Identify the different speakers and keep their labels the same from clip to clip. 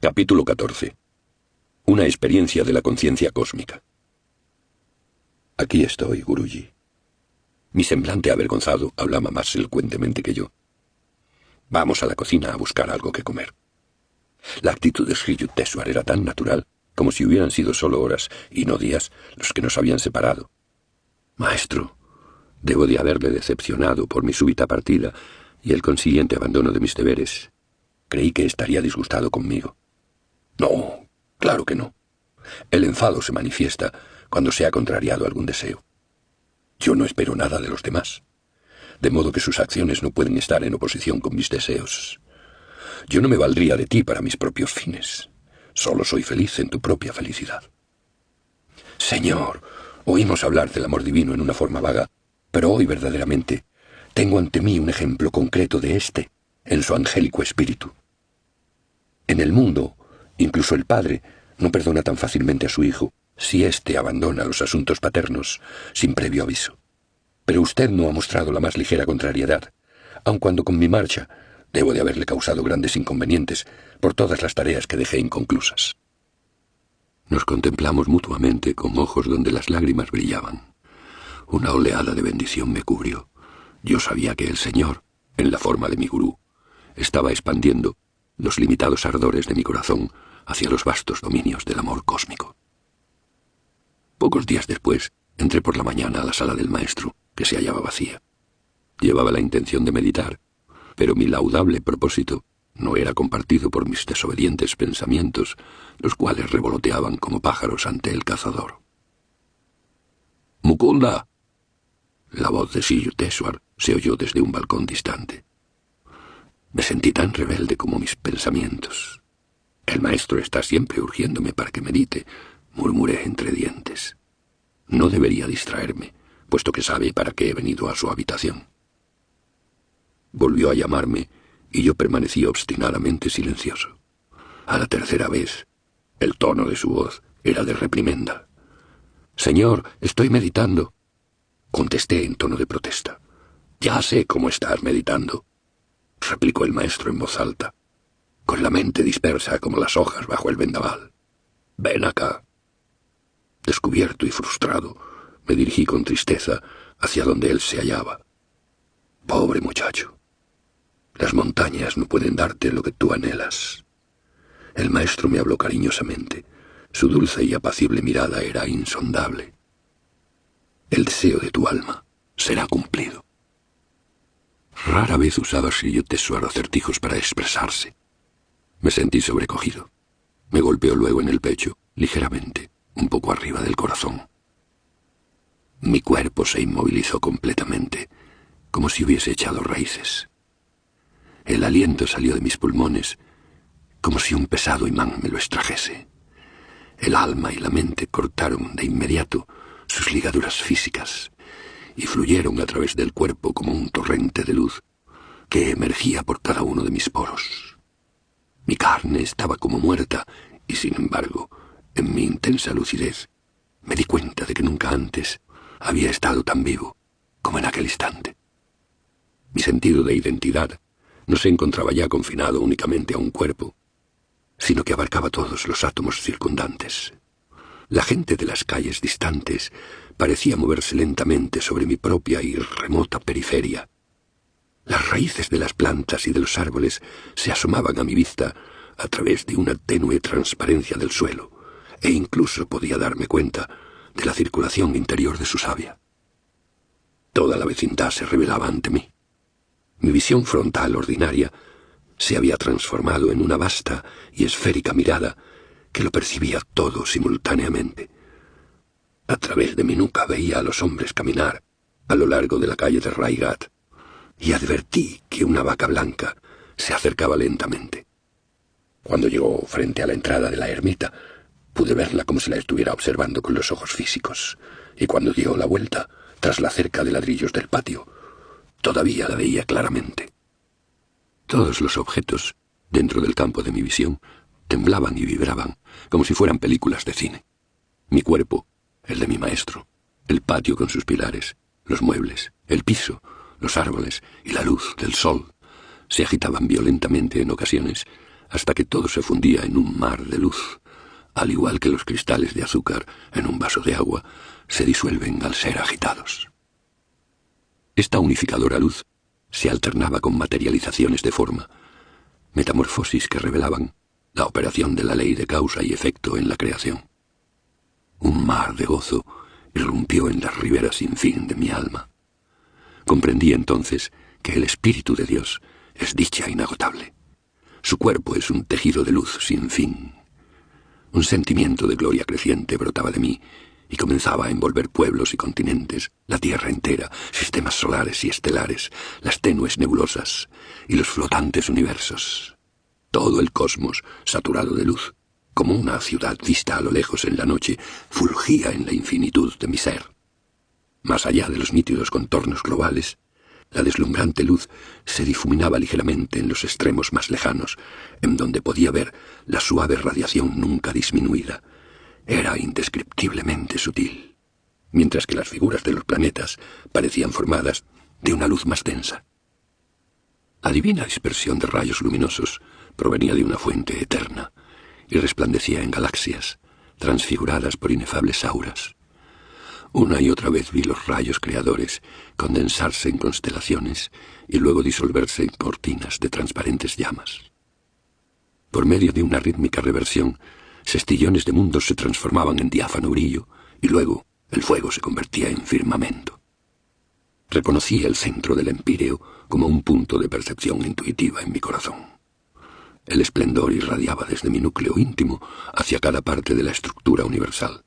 Speaker 1: Capítulo 14. Una experiencia de la conciencia cósmica. Aquí estoy, Guruji. Mi semblante avergonzado hablaba más elocuentemente que yo. Vamos a la cocina a buscar algo que comer. La actitud de Sri Yukteswar era tan natural como si hubieran sido solo horas y no días los que nos habían separado. Maestro, debo de haberle decepcionado por mi súbita partida y el consiguiente abandono de mis deberes. Creí que estaría disgustado conmigo. No, claro que no. El enfado se manifiesta cuando se ha contrariado algún deseo. Yo no espero nada de los demás, de modo que sus acciones no pueden estar en oposición con mis deseos. Yo no me valdría de ti para mis propios fines. Solo soy feliz en tu propia felicidad. Señor, oímos hablar del amor divino en una forma vaga, pero hoy verdaderamente tengo ante mí un ejemplo concreto de éste en su angélico espíritu. En el mundo, incluso el padre no perdona tan fácilmente a su hijo si éste abandona los asuntos paternos sin previo aviso. Pero usted no ha mostrado la más ligera contrariedad, aun cuando con mi marcha debo de haberle causado grandes inconvenientes por todas las tareas que dejé inconclusas. Nos contemplamos mutuamente con ojos donde las lágrimas brillaban. Una oleada de bendición me cubrió. Yo sabía que el Señor, en la forma de mi gurú, estaba expandiendo los limitados ardores de mi corazón hacia los vastos dominios del amor cósmico. Pocos días después, entré por la mañana a la sala del maestro, que se hallaba vacía. Llevaba la intención de meditar, pero mi laudable propósito no era compartido por mis desobedientes pensamientos, los cuales revoloteaban como pájaros ante el cazador. «¡Mukunda!». La voz de Sri Yukteswar se oyó desde un balcón distante. Me sentí tan rebelde como mis pensamientos. «El maestro está siempre urgiéndome para que medite», murmuré entre dientes. No debería distraerme, puesto que sabe para qué he venido a su habitación. Volvió a llamarme y yo permanecí obstinadamente silencioso. A la tercera vez, el tono de su voz era de reprimenda. «Señor, estoy meditando», contesté en tono de protesta. «Ya sé cómo estás meditando», replicó el maestro en voz alta, con la mente dispersa como las hojas bajo el vendaval. «Ven acá». Descubierto y frustrado, me dirigí con tristeza hacia donde él se hallaba. «Pobre muchacho. Las montañas no pueden darte lo que tú anhelas». El maestro me habló cariñosamente. Su dulce y apacible mirada era insondable. «El deseo de tu alma será cumplido». Rara vez usaba Sri Yukteswar acertijos para expresarse. Me sentí sobrecogido. Me golpeó luego en el pecho, ligeramente, un poco arriba del corazón. Mi cuerpo se inmovilizó completamente, como si hubiese echado raíces. El aliento salió de mis pulmones, como si un pesado imán me lo extrajese. El alma y la mente cortaron de inmediato sus ligaduras físicas y fluyeron a través del cuerpo como un torrente de luz que emergía por cada uno de mis poros. Mi carne estaba como muerta y, sin embargo, en mi intensa lucidez, me di cuenta de que nunca antes había estado tan vivo como en aquel instante. Mi sentido de identidad no se encontraba ya confinado únicamente a un cuerpo, sino que abarcaba todos los átomos circundantes. La gente de las calles distantes parecía moverse lentamente sobre mi propia y remota periferia. Las raíces de las plantas y de los árboles se asomaban a mi vista a través de una tenue transparencia del suelo, e incluso podía darme cuenta de la circulación interior de su savia. Toda la vecindad se revelaba ante mí. Mi visión frontal ordinaria se había transformado en una vasta y esférica mirada que lo percibía todo simultáneamente. A través de mi nuca veía a los hombres caminar a lo largo de la calle de Raigat y advertí que una vaca blanca se acercaba lentamente. Cuando llegó frente a la entrada de la ermita, pude verla como si la estuviera observando con los ojos físicos, y cuando dio la vuelta, tras la cerca de ladrillos del patio, todavía la veía claramente. Todos los objetos, dentro del campo de mi visión, temblaban y vibraban, como si fueran películas de cine. Mi cuerpo, el de mi maestro, el patio con sus pilares, los muebles, el piso, los árboles y la luz del sol se agitaban violentamente en ocasiones, hasta que todo se fundía en un mar de luz, al igual que los cristales de azúcar en un vaso de agua se disuelven al ser agitados. Esta unificadora luz se alternaba con materializaciones de forma, metamorfosis que revelaban la operación de la ley de causa y efecto en la creación. Un mar de gozo irrumpió en las riberas sin fin de mi alma. Comprendí entonces que el Espíritu de Dios es dicha inagotable. Su cuerpo es un tejido de luz sin fin. Un sentimiento de gloria creciente brotaba de mí y comenzaba a envolver pueblos y continentes, la tierra entera, sistemas solares y estelares, las tenues nebulosas y los flotantes universos. Todo el cosmos, saturado de luz, como una ciudad vista a lo lejos en la noche, fulgía en la infinitud de mi ser. Más allá de los nítidos contornos globales, la deslumbrante luz se difuminaba ligeramente en los extremos más lejanos, en donde podía ver la suave radiación nunca disminuida. Era indescriptiblemente sutil, mientras que las figuras de los planetas parecían formadas de una luz más densa. La divina dispersión de rayos luminosos provenía de una fuente eterna y resplandecía en galaxias, transfiguradas por inefables auras. Una y otra vez vi los rayos creadores condensarse en constelaciones y luego disolverse en cortinas de transparentes llamas. Por medio de una rítmica reversión, sestillones de mundos se transformaban en diáfano brillo y luego el fuego se convertía en firmamento. Reconocí el centro del empíreo como un punto de percepción intuitiva en mi corazón. El esplendor irradiaba desde mi núcleo íntimo hacia cada parte de la estructura universal.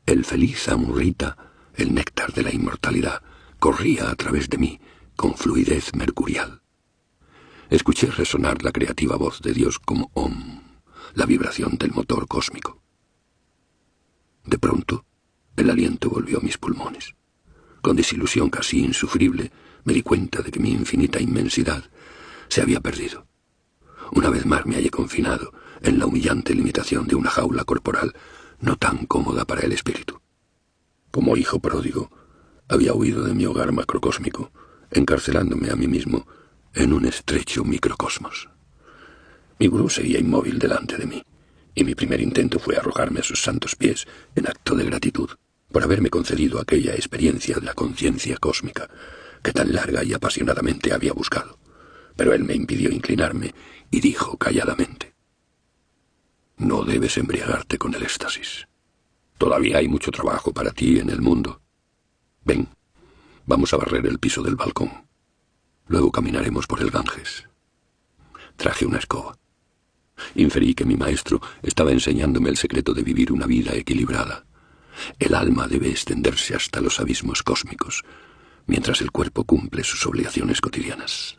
Speaker 1: El feliz Amrita, el néctar de la inmortalidad, corría a través de mí con fluidez mercurial. Escuché resonar la creativa voz de Dios como Om, la vibración del motor cósmico. De pronto, el aliento volvió a mis pulmones. Con desilusión casi insufrible, me di cuenta de que mi infinita inmensidad se había perdido. Una vez más me hallé confinado en la humillante limitación de una jaula corporal no tan cómoda para el espíritu. Como hijo pródigo, había huido de mi hogar macrocósmico, encarcelándome a mí mismo en un estrecho microcosmos. Mi gurú seguía inmóvil delante de mí, y mi primer intento fue arrojarme a sus santos pies en acto de gratitud por haberme concedido aquella experiencia de la conciencia cósmica que tan larga y apasionadamente había buscado. Pero él me impidió inclinarme y dijo calladamente: «No debes embriagarte con el éxtasis. Todavía hay mucho trabajo para ti en el mundo. Ven, vamos a barrer el piso del balcón. Luego caminaremos por el Ganges». Traje una escoba. Inferí que mi maestro estaba enseñándome el secreto de vivir una vida equilibrada. El alma debe extenderse hasta los abismos cósmicos, mientras el cuerpo cumple sus obligaciones cotidianas.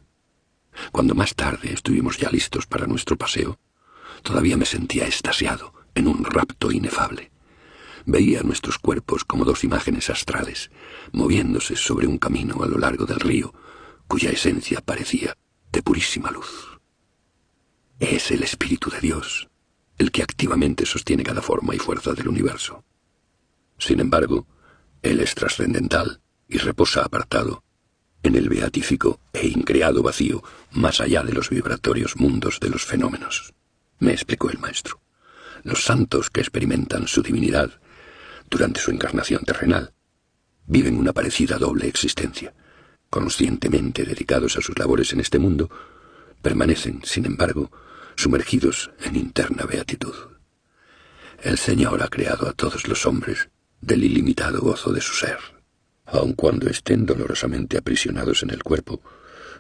Speaker 1: Cuando más tarde estuvimos ya listos para nuestro paseo, todavía me sentía extasiado en un rapto inefable. Veía nuestros cuerpos como dos imágenes astrales, moviéndose sobre un camino a lo largo del río, cuya esencia parecía de purísima luz. Es el Espíritu de Dios, el que activamente sostiene cada forma y fuerza del universo. Sin embargo, Él es trascendental y reposa apartado en el beatífico e increado vacío más allá de los vibratorios mundos de los fenómenos. Me explicó el maestro. Los santos que experimentan su divinidad durante su encarnación terrenal viven una parecida doble existencia. Conscientemente dedicados a sus labores en este mundo, permanecen, sin embargo, sumergidos en interna beatitud. El Señor ha creado a todos los hombres del ilimitado gozo de su ser. Aun cuando estén dolorosamente aprisionados en el cuerpo,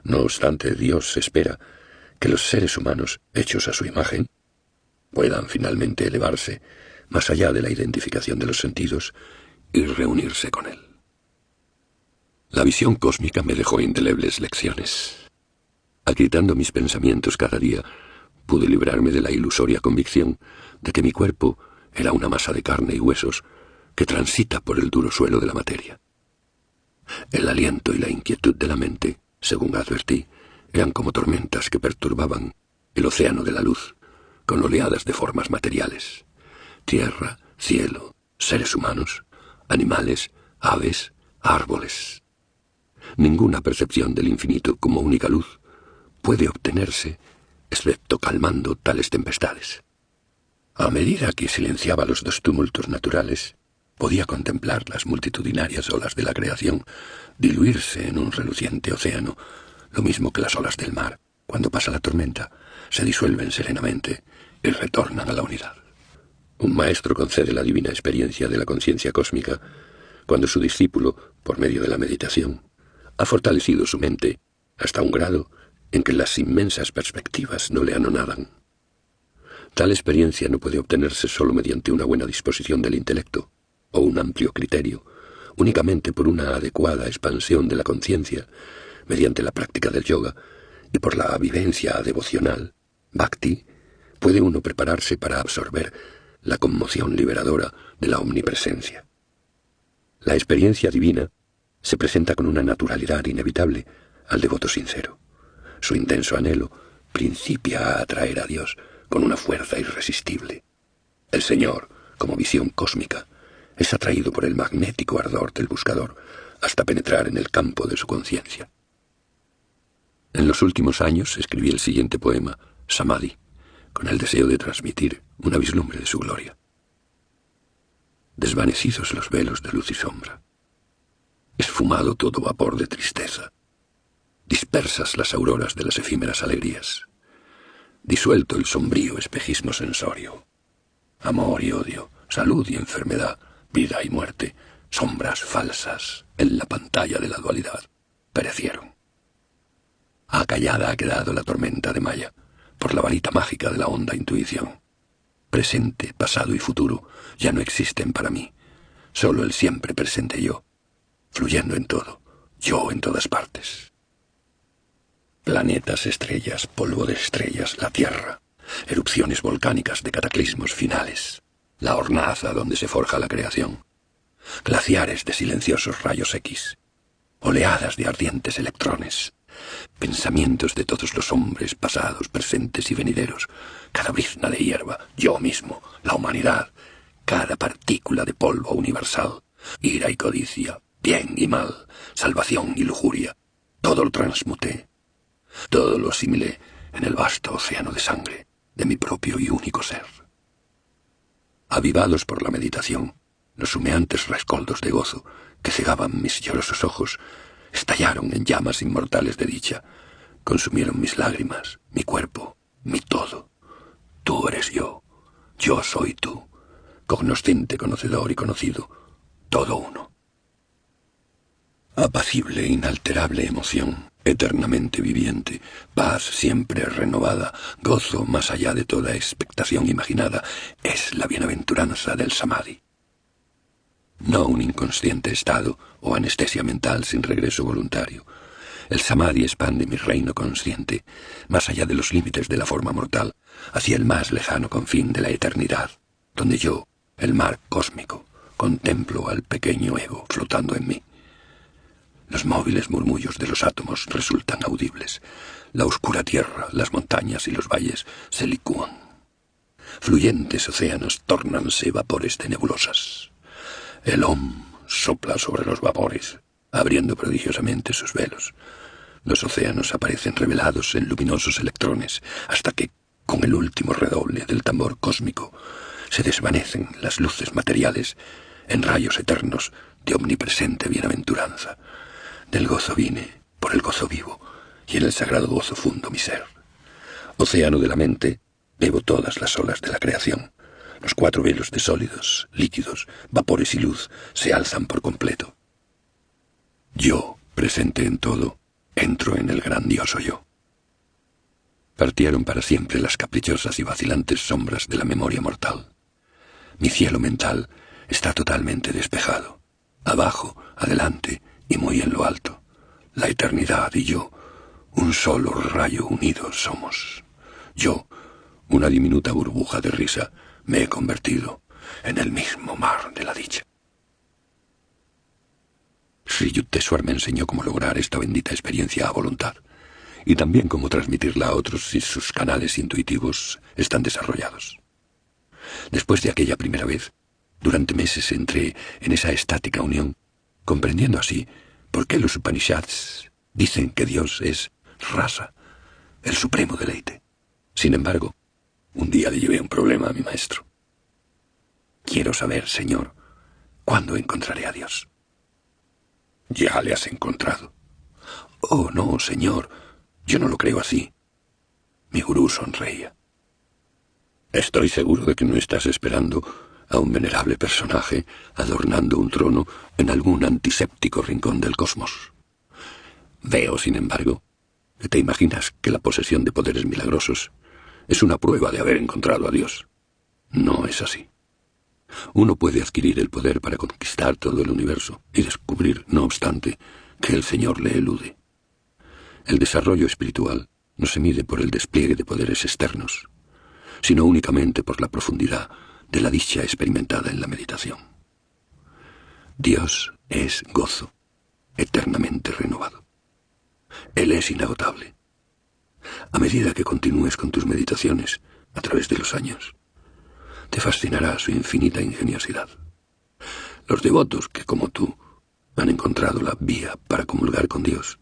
Speaker 1: no obstante Dios espera que los seres humanos, hechos a su imagen, puedan finalmente elevarse más allá de la identificación de los sentidos y reunirse con Él. La visión cósmica me dejó indelebles lecciones. Agrietando mis pensamientos cada día, pude librarme de la ilusoria convicción de que mi cuerpo era una masa de carne y huesos que transita por el duro suelo de la materia. El aliento y la inquietud de la mente, según advertí, eran como tormentas que perturbaban el océano de la luz con oleadas de formas materiales: tierra, cielo, seres humanos, animales, aves, árboles. Ninguna percepción del infinito como única luz puede obtenerse excepto calmando tales tempestades. A medida que silenciaba los dos tumultos naturales, podía contemplar las multitudinarias olas de la creación diluirse en un reluciente océano, lo mismo que las olas del mar, cuando pasa la tormenta, se disuelven serenamente y retornan a la unidad. Un maestro concede la divina experiencia de la conciencia cósmica cuando su discípulo, por medio de la meditación, ha fortalecido su mente hasta un grado en que las inmensas perspectivas no le anonadan. Tal experiencia no puede obtenerse solo mediante una buena disposición del intelecto o un amplio criterio, únicamente por una adecuada expansión de la conciencia, mediante la práctica del yoga y por la vivencia devocional, bhakti, puede uno prepararse para absorber la conmoción liberadora de la omnipresencia. La experiencia divina se presenta con una naturalidad inevitable al devoto sincero. Su intenso anhelo principia a atraer a Dios con una fuerza irresistible. El Señor, como visión cósmica, es atraído por el magnético ardor del buscador hasta penetrar en el campo de su conciencia. En los últimos años escribí el siguiente poema, Samadhi, con el deseo de transmitir una vislumbre de su gloria. Desvanecidos los velos de luz y sombra, esfumado todo vapor de tristeza, dispersas las auroras de las efímeras alegrías, disuelto el sombrío espejismo sensorio, amor y odio, salud y enfermedad, vida y muerte, sombras falsas en la pantalla de la dualidad, perecieron. Acallada ha quedado la tormenta de Maya por la varita mágica de la honda intuición. Presente, pasado y futuro ya no existen para mí, solo el siempre presente yo, fluyendo en todo, yo en todas partes. Planetas, estrellas, polvo de estrellas, la Tierra, erupciones volcánicas de cataclismos finales, la hornaza donde se forja la creación, glaciares de silenciosos rayos X, oleadas de ardientes electrones, pensamientos de todos los hombres pasados, presentes y venideros, cada brizna de hierba, yo mismo, la humanidad, cada partícula de polvo universal, ira y codicia, bien y mal, salvación y lujuria, todo lo transmuté, todo lo asimilé en el vasto océano de sangre de mi propio y único ser. Avivados por la meditación, los humeantes rescoldos de gozo que cegaban mis llorosos ojos estallaron en llamas inmortales de dicha, consumieron mis lágrimas, mi cuerpo, mi todo. Tú eres yo soy tú, cognoscente, conocedor y conocido, todo uno. Apacible, inalterable emoción, eternamente viviente, paz siempre renovada, gozo más allá de toda expectación imaginada, es la bienaventuranza del Samadhi. No un inconsciente estado o anestesia mental sin regreso voluntario. El Samadhi expande mi reino consciente, más allá de los límites de la forma mortal, hacia el más lejano confín de la eternidad, donde yo, el mar cósmico, contemplo al pequeño ego flotando en mí. Los móviles murmullos de los átomos resultan audibles. La oscura tierra, las montañas y los valles se licúan. Fluyentes océanos tórnanse vapores de nebulosas. El Om sopla sobre los vapores, abriendo prodigiosamente sus velos. Los océanos aparecen revelados en luminosos electrones, hasta que, con el último redoble del tambor cósmico, se desvanecen las luces materiales en rayos eternos de omnipresente bienaventuranza. Del gozo vine, por el gozo vivo, y en el sagrado gozo fundo mi ser. Océano de la mente, bebo todas las olas de la creación. Los 4 velos de sólidos, líquidos, vapores y luz se alzan por completo. Yo, presente en todo, entro en el grandioso yo. Partieron para siempre las caprichosas y vacilantes sombras de la memoria mortal. Mi cielo mental está totalmente despejado. Abajo, adelante y muy en lo alto. La eternidad y yo, un solo rayo unidos somos. Yo, una diminuta burbuja de risa, me he convertido en el mismo mar de la dicha. Sri Yukteswar me enseñó cómo lograr esta bendita experiencia a voluntad, y también cómo transmitirla a otros si sus canales intuitivos están desarrollados. Después de aquella primera vez, durante meses entré en esa estática unión, comprendiendo así por qué los Upanishads dicen que Dios es rasa, el supremo deleite. Sin embargo, un día le llevé un problema a mi maestro. Quiero saber, Señor, ¿cuándo encontraré a Dios? Ya le has encontrado. Oh, no, Señor, yo no lo creo así. Mi gurú sonreía. Estoy seguro de que no estás esperando a un venerable personaje adornando un trono en algún antiséptico rincón del cosmos. Veo, sin embargo, que te imaginas que la posesión de poderes milagrosos es una prueba de haber encontrado a Dios. No es así. Uno puede adquirir el poder para conquistar todo el universo y descubrir, no obstante, que el Señor le elude. El desarrollo espiritual no se mide por el despliegue de poderes externos, sino únicamente por la profundidad de la dicha experimentada en la meditación. Dios es gozo, eternamente renovado. Él es inagotable. A medida que continúes con tus meditaciones a través de los años, te fascinará su infinita ingeniosidad. Los devotos que, como tú, han encontrado la vía para comulgar con Dios,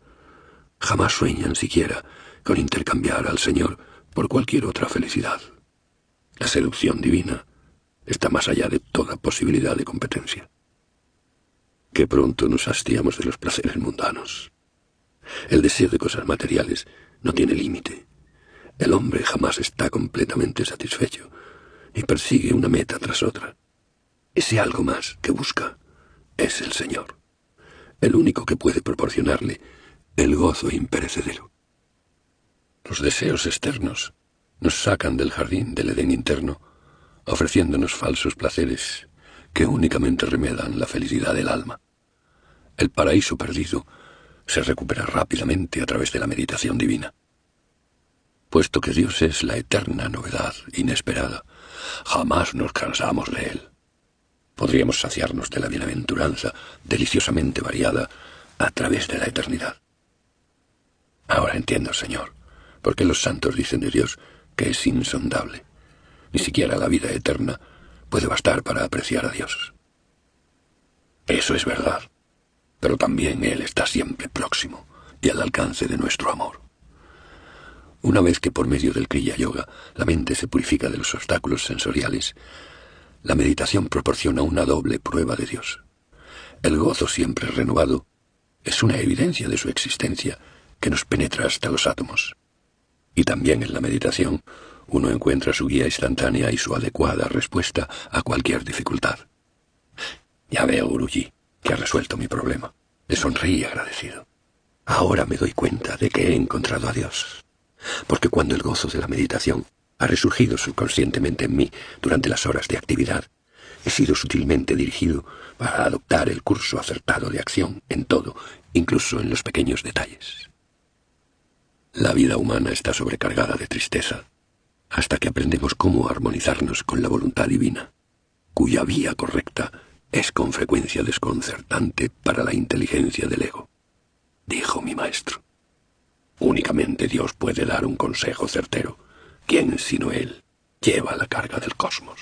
Speaker 1: jamás sueñan siquiera con intercambiar al Señor por cualquier otra felicidad. La seducción divina está más allá de toda posibilidad de competencia. Qué pronto nos hastiamos de los placeres mundanos. El deseo de cosas materiales no tiene límite. El hombre jamás está completamente satisfecho y persigue una meta tras otra. Ese algo más que busca es el Señor, el único que puede proporcionarle el gozo imperecedero. Los deseos externos nos sacan del jardín del Edén interno, ofreciéndonos falsos placeres que únicamente remedan la felicidad del alma. El paraíso perdido se recupera rápidamente a través de la meditación divina. Puesto que Dios es la eterna novedad inesperada, jamás nos cansamos de Él. Podríamos saciarnos de la bienaventuranza deliciosamente variada a través de la eternidad. Ahora entiendo, Señor, por qué los santos dicen de Dios que es insondable. Ni siquiera la vida eterna puede bastar para apreciar a Dios. Eso es verdad, pero también Él está siempre próximo y al alcance de nuestro amor. Una vez que por medio del Kriya Yoga la mente se purifica de los obstáculos sensoriales, la meditación proporciona una doble prueba de Dios. El gozo siempre renovado es una evidencia de su existencia que nos penetra hasta los átomos. Y también en la meditación uno encuentra su guía instantánea y su adecuada respuesta a cualquier dificultad. Ya veo, Guruji, que ha resuelto mi problema. Le sonreí agradecido. Ahora me doy cuenta de que he encontrado a Dios. Porque cuando el gozo de la meditación ha resurgido subconscientemente en mí durante las horas de actividad, he sido sutilmente dirigido para adoptar el curso acertado de acción en todo, incluso en los pequeños detalles. La vida humana está sobrecargada de tristeza, hasta que aprendemos cómo armonizarnos con la voluntad divina, cuya vía correcta es con frecuencia desconcertante para la inteligencia del ego, dijo mi maestro. Únicamente Dios puede dar un consejo certero. ¿Quién sino Él lleva la carga del cosmos?